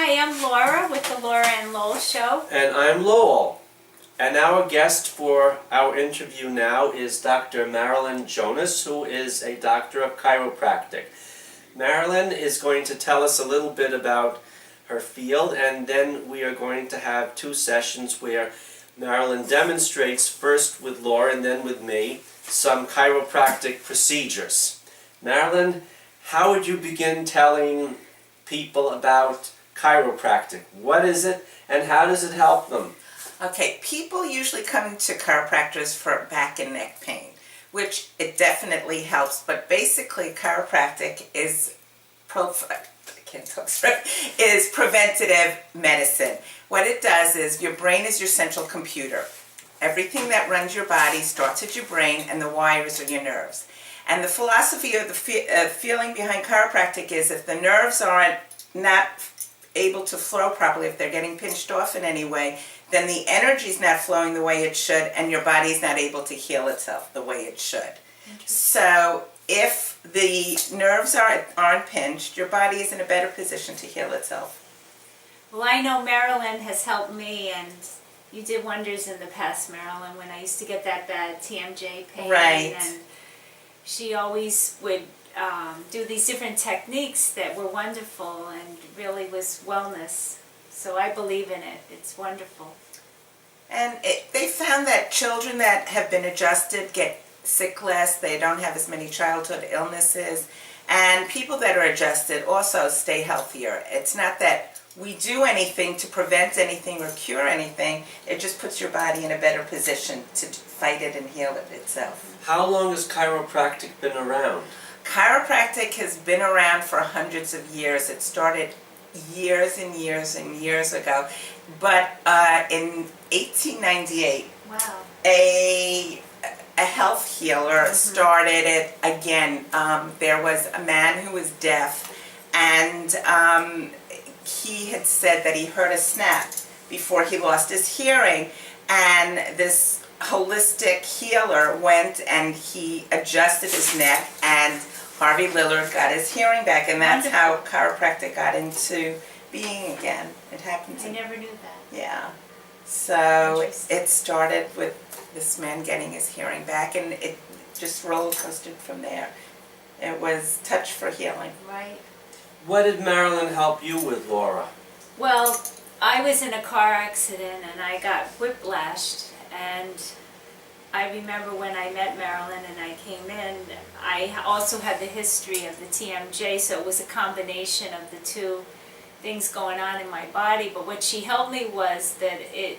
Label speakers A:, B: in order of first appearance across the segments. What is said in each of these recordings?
A: Hi, I'm Laura with the Laura and Lowell Show.
B: And I'm Lowell. And our guest for our interview now is Dr. Marilyn Jonas, who is a doctor of chiropractic. Marilyn is going to tell us a little bit about her field, and then we are going to have two sessions where Marilyn demonstrates, first with Laura and then with me, some chiropractic procedures. Marilyn, how would you begin telling people about chiropractic? What is it and how does it help them?
C: Okay, people usually come to chiropractors for back and neck pain, which it definitely helps, but basically chiropractic is preventative medicine. What it does is your brain is your central computer. Everything that runs your body starts at your brain, and the wires are your nerves. And the philosophy of the feeling behind chiropractic is if the nerves aren't not able to flow properly, if they're getting pinched off in any way, then the energy is not flowing the way it should, and your body is not able to heal itself the way it should. So if the nerves aren't pinched, your body is in a better position to heal itself.
A: Well, I know Marilyn has helped me, and you did wonders in the past, Marilyn, when I used to get that bad TMJ pain.
C: Right.
A: And she always would do these different techniques that were wonderful and really was wellness. So I believe in it. It's wonderful.
C: And they found that children that have been adjusted get sick less, they don't have as many childhood illnesses, and people that are adjusted also stay healthier. It's not that we do anything to prevent anything or cure anything, it just puts your body in a better position to fight it and heal it itself.
B: How long has chiropractic been around?
C: Chiropractic has been around for hundreds of years. It started years and years and years ago, but in 1898,
A: Wow.
C: a health healer started it again. There was a man who was deaf, and he had said that he heard a snap before he lost his hearing, and this holistic healer went and he adjusted his neck, and Harvey Lillard got his hearing back, and that's how chiropractic got into being again. It happened to
A: I never knew that.
C: Yeah. So it started with this man getting his hearing back, and it just roller coastered from there. It was touch for healing.
A: Right.
B: What did Marilyn help you with, Laura?
A: Well, I was in a car accident and I got whiplashed, and I remember when I met Marilyn and I came in, I also had the history of the TMJ, so it was a combination of the two things going on in my body. But what she helped me was that it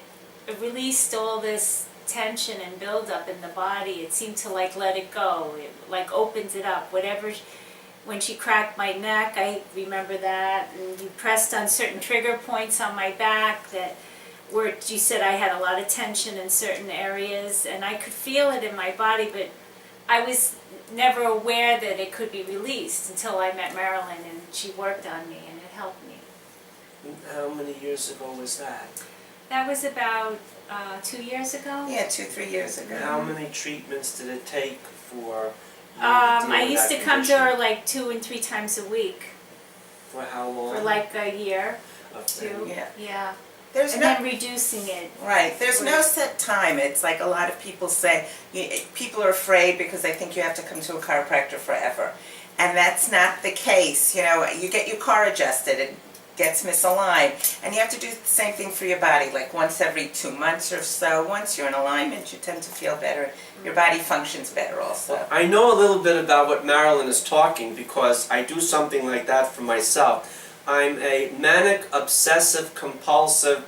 A: released all this tension and buildup in the body. It seemed to like let it go. It like opens it up. Whatever, when she cracked my neck, I remember that, and you pressed on certain trigger points on my back that where you said I had a lot of tension in certain areas, and I could feel it in my body, but I was never aware that it could be released until I met Marilyn, and she worked on me, and it helped me.
B: How many years ago was that?
A: That was about 2 years ago.
C: Yeah, 2-3 years ago.
B: How many treatments did it take for you to deal
A: I
B: with
A: used
B: that
A: to come to
B: condition?
A: her like 2 and 3 times a week
B: For how long?
A: for like a year,
B: Okay.
A: 2.
C: Yeah.
A: Yeah.
C: There's
A: And
C: no,
A: then reducing it.
C: right, there's no set time. It's like a lot of people say, people are afraid because they think you have to come to a chiropractor forever. And that's not the case. You know, you get your car adjusted, it gets misaligned, and you have to do the same thing for your body, like once every 2 months or so. Once you're in alignment, you tend to feel better. Your body functions better also.
B: I know a little bit about what Marilyn is talking because I do something like that for myself. I'm a manic, obsessive, compulsive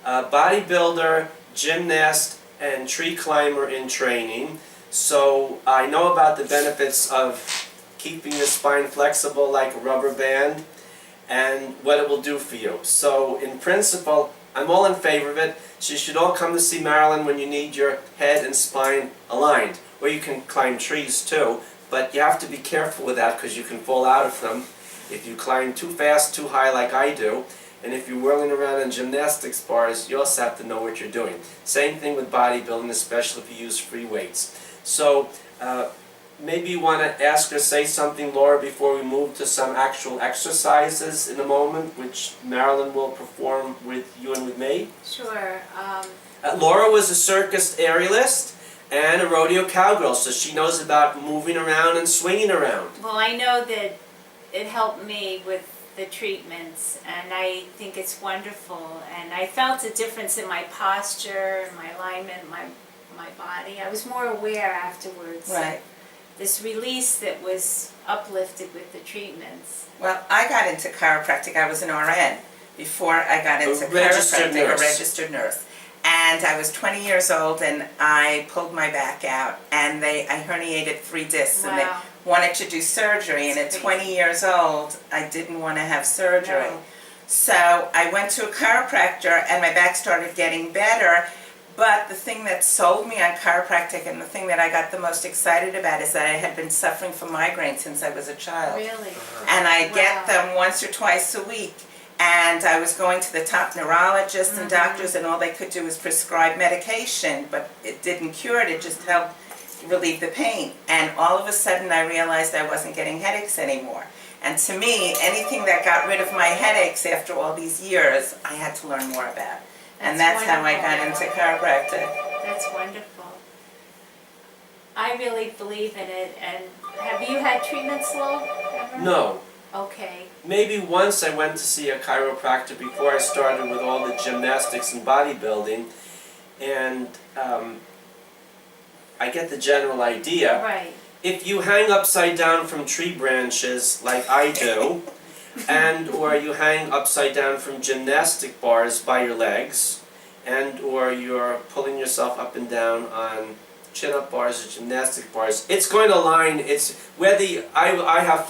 B: bodybuilder, gymnast, and tree climber in training. So I know about the benefits of keeping your spine flexible like a rubber band and what it will do for you. So in principle, I'm all in favor of it. So you should all come to see Marilyn when you need your head and spine aligned. Or you can climb trees too, but you have to be careful with that because you can fall out of them if you climb too fast, too high like I do. And if you're whirling around in gymnastics bars, you also have to know what you're doing. Same thing with bodybuilding, especially if you use free weights. So maybe you want to ask or say something, Laura, before we move to some actual exercises in a moment, which Marilyn will perform with you and with me.
A: Sure.
B: Laura was a circus aerialist and a rodeo cowgirl, so she knows about moving around and swinging around.
A: Well, I know that it helped me with the treatments, and I think it's wonderful. And I felt a difference in my posture, my alignment, my body. I was more aware afterwards.
C: Right.
A: This release that was uplifted with the treatments.
C: Well, I got into chiropractic. I was an RN before I got into
B: registered
C: chiropractic,
B: nurse.
C: a registered nurse. And I was 20 years old, and I pulled my back out, and I herniated 3 discs, and they
A: Wow.
C: wanted to do surgery. And at
A: That's
C: 20 years old, I didn't want to have surgery.
A: No.
C: So I went to a chiropractor, and my back started getting better. But the thing that sold me on chiropractic, and the thing that I got the most excited about, is that I had been suffering from migraines since I was a child.
A: Really?
C: And I get
A: Wow.
C: them once or twice a week. And I was going to the top neurologists and doctors, and all they could do was prescribe medication, but it didn't cure it, it just helped relieve the pain. And all of a sudden I realized I wasn't getting headaches anymore. And to me, anything that got rid of my headaches after all these years, I had to learn more about. And that's how I got into chiropractic.
A: That's wonderful. I really believe in it. And have you had treatments, Lo, ever?
B: No.
A: Okay.
B: Maybe once I went to see a chiropractor before I started with all the gymnastics and bodybuilding, and I get the general idea.
A: Right.
B: If you hang upside down from tree branches like I do, and or you hang upside down from gymnastic bars by your legs, and or you're pulling yourself up and down on chin-up bars or gymnastic bars, it's going to line. It's whether I have